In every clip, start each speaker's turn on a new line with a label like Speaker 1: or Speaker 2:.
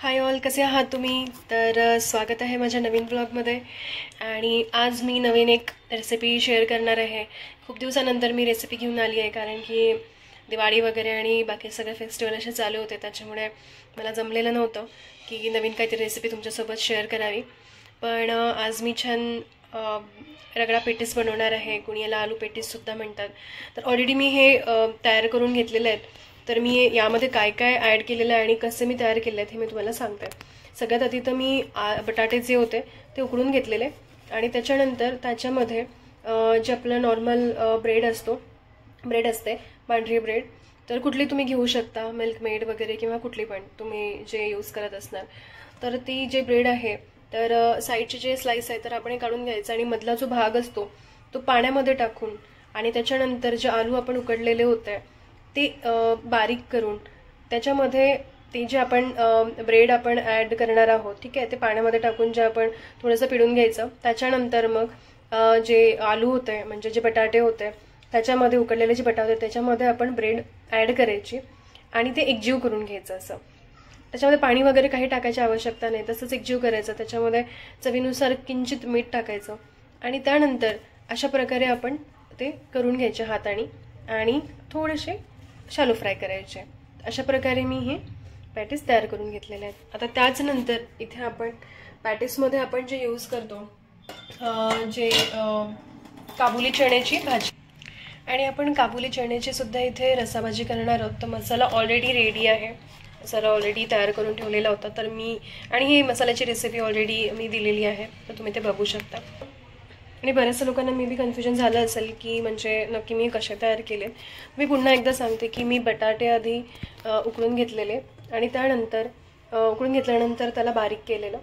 Speaker 1: Hi all, कसे आहात तुम्ही? तर स्वागत आहे माझ्या नवीन ब्लॉगमध्ये. आणि आज मी नवीन एक रेसिपी शेअर करणार आहे. खूप दिवसानंतर मी रेसिपी घेऊन आली आहे, कारण की दिवाळी वगैरे आणि बाकी सगळे फेस्टिवल असे चालू होते, त्याच्यामुळे मला जमलेलं नव्हतं की नवीन काहीतरी रेसिपी तुमच्यासोबत शेअर करावी. पण आज मी छान रगडा पेटीस बनवणार आहे. कुणी याला आलू पेटीससुद्धा म्हणतात. तर ऑलरेडी मी हे तयार करून घेतलेले आहेत. तर मी यामध्ये काय काय ॲड केलेलं आहे आणि कसे मी तयार केले आहेत हे मी तुम्हाला सांगते. सगळ्यात आधी तर मी बटाटे जे होते ते उकडून घेतलेले, आणि त्याच्यानंतर त्याच्यामध्ये जे आपलं नॉर्मल ब्रेड असते, पांढरी ब्रेड, तर कुठली तुम्ही घेऊ शकता, मिल्कमेड वगैरे किंवा कुठली पण तुम्ही जे यूज करत असणार. तर ती जे ब्रेड आहे, तर साईडचे जे स्लाइस आहे तर आपण हे काढून घ्यायचं, आणि मधला जो भाग असतो तो पाण्यामध्ये टाकून, आणि त्याच्यानंतर जे आलू आपण उकडलेले होते ते बारीक करून त्याच्यामध्ये ते जे आपण ब्रेड आपण ॲड करणार आहोत, ठीक आहे, ते पाण्यामध्ये टाकून जे आपण थोडंसं पिळून घ्यायचं. त्याच्यानंतर मग जे आलू होते म्हणजे जे बटाटे होते त्याच्यामध्ये, उकडलेले जे बटाटे होते त्याच्यामध्ये आपण ब्रेड ॲड करायची आणि ते एकजीव करून घ्यायचं. असं त्याच्यामध्ये पाणी वगैरे काही टाकायची आवश्यकता नाही, तसंच एकजीव करायचं. त्याच्यामध्ये चवीनुसार किंचित मीठ टाकायचं, आणि त्यानंतर अशा प्रकारे आपण ते करून घ्यायचे हाताने, आणि थोडेसे शालो फ्राय करायचे. अशा प्रकारे मी हे पॅटीस तयार करून घेतलेले आहेत. आता त्याच नंतर इथे आपण पॅटीसमध्ये आपण जे यूज करतो जे काबुली चण्याची भाजी, आणि आपण काबुली चण्याची सुद्धा इथे रसाभाजी करणार आहोत. तर मसाला ऑलरेडी रेडी आहे, मसाला ऑलरेडी तयार करून ठेवलेला होता. तर मी आणि ही मसाल्याची रेसिपी ऑलरेडी मी दिलेली आहे, तर तुम्ही ते बघू शकता. आणि बऱ्याचशा लोकांना मे बी कन्फ्युजन झालं असेल की म्हणजे नक्की मी कसे तयार केले. मी पुन्हा एकदा सांगते की मी बटाटे आधी उकळून घेतलेले, आणि त्यानंतर उकळून घेतल्यानंतर त्याला बारीक केलेलं,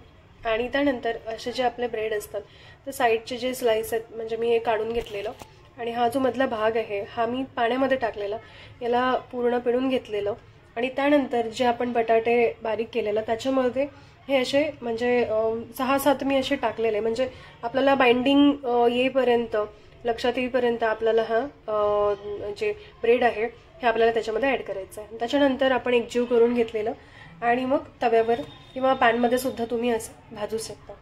Speaker 1: आणि त्यानंतर असे जे आपले ब्रेड असतात तर साईडचे जे स्लाइस आहेत म्हणजे मी हे काढून घेतलेलं, आणि हा जो मधला भाग आहे हा मी पाण्यामध्ये टाकलेला, याला पूर्ण पिळून घेतलेलं, आणि त्यानंतर जे आपण बटाटे बारीक केलेलं त्याच्यामध्ये हे असे म्हणजे 6-7 मी असे टाकलेले, म्हणजे आपल्याला बाइंडिंग येईपर्यंत, लक्षात येईपर्यंत आपल्याला हा जे ब्रेड आहे हे आपल्याला त्याच्यामध्ये ॲड करायचं आहे. त्याच्यानंतर आपण एकजीव करून घेतलेलं, आणि मग तव्यावर किंवा पॅनमध्ये सुद्धा तुम्ही असं भाजू शकता.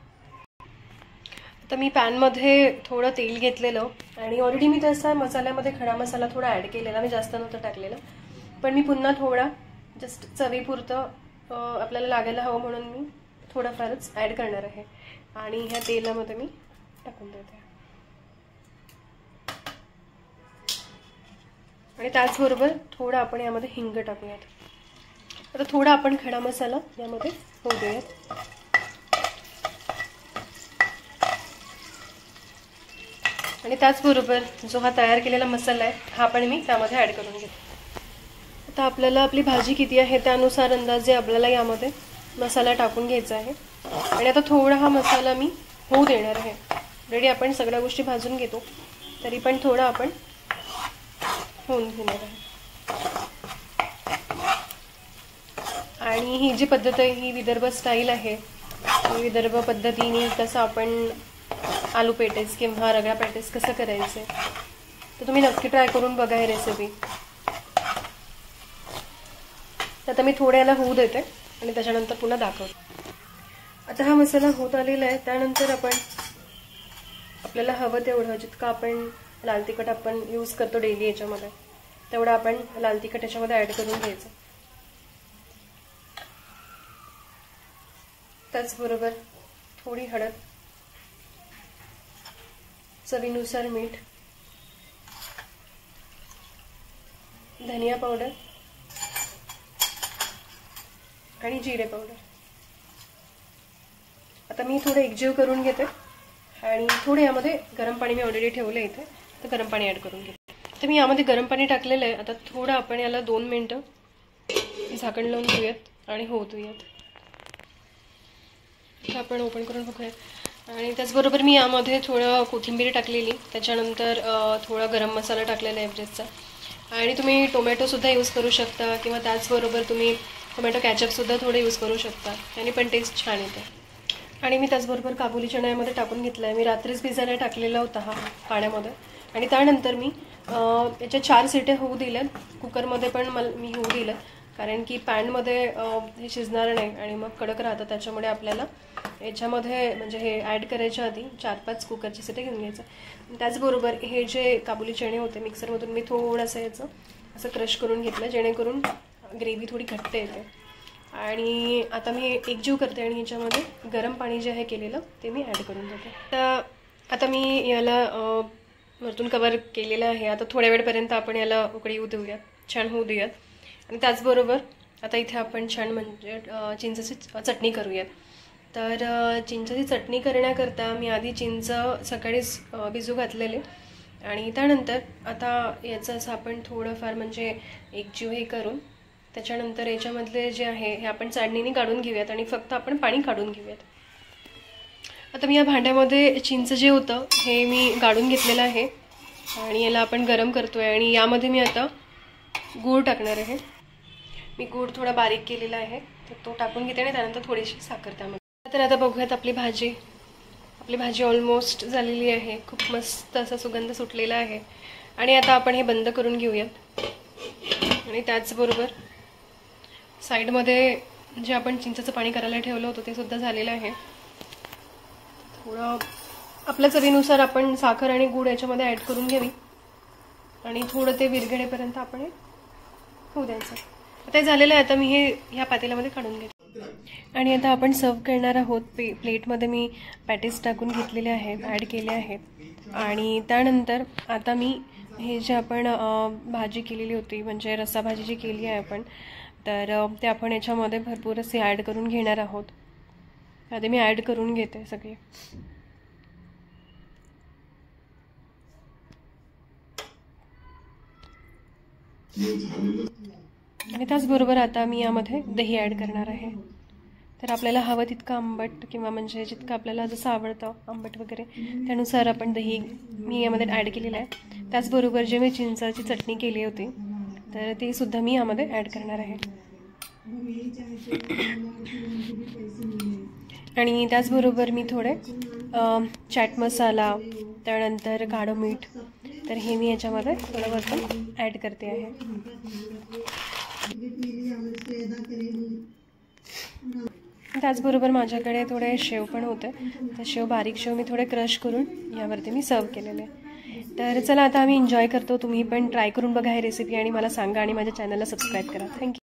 Speaker 1: आता मी पॅनमध्ये थोडं तेल घेतलेलं, आणि ऑलरेडी मी तसा मसाल्यामध्ये खडा मसाला थोडा ॲड केलेला, मी जास्त नव्हतं टाकलेलं, पण मी पुन्हा थोडा जस्ट चवीपुरतं आपल्याला लागायला हवं म्हणून मी थोडंफारच ॲड करणार आहे, आणि ह्या तेलामध्ये मी टाकून देते. आणि त्याचबरोबर थोडं आपण यामध्ये हिंग टाकूयात. आता थोडा आपण खडा मसाला यामध्ये होऊ देऊयात, आणि त्याचबरोबर जो हा तयार केलेला मसाला आहे हा पण मी त्यामध्ये ॲड करून घेते. आता आपल्याला आपली भाजी किती आहे त्यानुसार अंदाजे आपल्याला यामध्ये मसाला टाकून घ्यायचा आहे. आणि आता थोडा हा मसाला मी होऊ देणार आहे. ऑलरेडी आपण सगळ्या गोष्टी भाजून घेतो, तरी पण थोडा आपण होऊन घेणार आहे. आणि ही जी पद्धत आहे ही विदर्भ स्टाईल आहे. विदर्भ पद्धतीने कसं आपण आलू पेटीस किंवा रगडा पेटीस कसं करायचं तर तुम्ही नक्की ट्राय करून बघा ही रेसिपी. आता मी थोड्या याला होऊ देते आणि त्याच्यानंतर पुन्हा दाखवते. आता हा मसाला होत आलेला आहे. त्यानंतर आपण आपल्याला हवं तेवढं, जितकं आपण लाल तिखट आपण यूज करतो डेली याच्यामध्ये, तेवढं आपण लाल तिखट याच्यामध्ये ॲड करून घ्यायचं. त्याचबरोबर थोडी हळद, चवीनुसार मीठ, धनिया पावडर आणि जिरे पावडर. आता मी थोडं एकजीव करून घेते, आणि थोडे यामध्ये गरम पाणी मी ऑलरेडी ठेवलं इथे, तर गरम पाणी ॲड करून घेते. तर मी यामध्ये गरम पाणी टाकलेलं आहे. आता थोडं आपण याला 2 मिनिटं झाकण लावून घेऊयात आणि होऊ देऊयात. आपण ओपन करून बघूयात. आणि त्याचबरोबर मी यामध्ये थोडं कोथिंबीर टाकलेली, त्याच्यानंतर थोडा गरम मसाला टाकलेला आहे एव्हरेस्टचा, आणि तुम्ही टोमॅटोसुद्धा यूज करू शकता, किंवा त्याचबरोबर तुम्ही टोमॅटो कॅचअपसुद्धा थोडं यूज करू शकता, त्याने पण टेस्ट छान येते. आणि मी त्याचबरोबर काबुली चणा यामध्ये टाकून घेतला आहे. मी रात्रीच भिजायला टाकलेला होता हा पाण्यामध्ये, आणि त्यानंतर मी याच्या 4 सीट्या होऊ दिल्यात. कुकरमध्ये पण मी होऊ दिलं, कारण की पॅनमध्ये हे शिजणार नाही आणि मग कडक राहतं. त्याच्यामुळे आपल्याला याच्यामध्ये म्हणजे हे ॲड करायच्या आधी 4-5 कुकरची सिटी घेऊन घ्यायचं. त्याचबरोबर हे जे काबुली चणे होते मिक्सरमधून मी थोडंसं याचं असं क्रश करून घेतलं, जेणेकरून ग्रेव्ही थोडी घट्ट येते. आणि आता मी एकजीव करते आणि ह्याच्यामध्ये गरम पाणी जे आहे केलेलं ते मी ॲड करून देते. तर आता मी याला वरतून कवर केलेलं आहे. आता थोड्या वेळपर्यंत आपण याला उकळी येऊ देऊयात, छान होऊ देऊयात. आणि त्याचबरोबर आता इथे आपण छान म्हणजे चिंचेची चटणी करूयात. तर चिंचेची चटणी करण्याकरता मी आधी चिंच सकाळीच भिजू घातलेले आणि त्यानंतर आता याचं असं आपण थोडंफार म्हणजे एकजीव हे करून त्याच्यानंतर याच्यामधले जे आहे हे आपण चाळणीने काढून घेऊयात आणि फक्त आपण पाणी काढून घेऊयात. आता मी या भांड्यामध्ये चिंच जे होतं हे मी काढून घेतलेलं आहे आणि याला आपण गरम करतो आहे. आणि यामध्ये मी आता गूळ टाकणार आहे. मी गूळ थोडा बारीक केलेला आहे तर तो टाकून घेते आणि त्यानंतर थोडीशी साखर त्यामध्ये. तर आता बघूयात आपली भाजी ऑलमोस्ट झालेली आहे. खूप मस्त असा सुगंध सुटलेला आहे आणि आता आपण हे बंद करून घेऊयात. आणि त्याचबरोबर साईडमध्ये जे आपण चिंचेचं पाणी करायला ठेवलं होतं ते सुद्धा झालेलं आहे. थोडं आपल्या चवीनुसार आपण साखर आणि गूळ याच्यामध्ये ॲड करून घ्यावी आणि थोडं ते विरघळेपर्यंत आपण हे होऊ द्यायचं. आता हे झालेलं आहे. आता मी हे ह्या पातेल्यामध्ये काढून घेते आणि आता आपण सर्व करणार आहोत. प्लेटमध्ये मी पॅटीस टाकून घेतलेले आहेत, ॲड केले आहेत. आणि त्यानंतर आता मी हे जे आपण भाजी केलेली होती म्हणजे रस्सा भाजी जी केली आहे आपण, तर ते आपण याच्यामध्ये भरपूर असे ॲड करून घेणार आहोत. आधी मी ॲड करून घेते सगळे. आणि त्याचबरोबर आता मी यामध्ये दही ॲड करणार आहे. तर आपल्याला हवं तितकं आंबट किंवा म्हणजे जितकं आपल्याला जसं आवडतं आंबट वगैरे त्यानुसार आपण दही मी यामध्ये ॲड केलेलं आहे. त्याचबरोबर जे मी चिंचाची चटणी केली होती तर ती सुद्धा मी यामध्ये ॲड करणार आहे. आणि त्याचबरोबर मी थोडे चाट मसाला, त्यानंतर काळं मीठ, तर हे मी याच्यामध्ये थोडं वरतून ॲड करते आहे. त्याचबरोबर माझ्याकडे थोडे शेव पण होते, तर शेव बारीक शेव मी थोडे क्रश करून यावरती मी सर्व केलेले. तर चला आता आम्ही एन्जॉय करतो. तुम्ही पण ट्राय करून बघा ही रेसिपी आणि मला सांगा आणि माझ्या चॅनलला सबस्क्राईब करा. थँक्यू.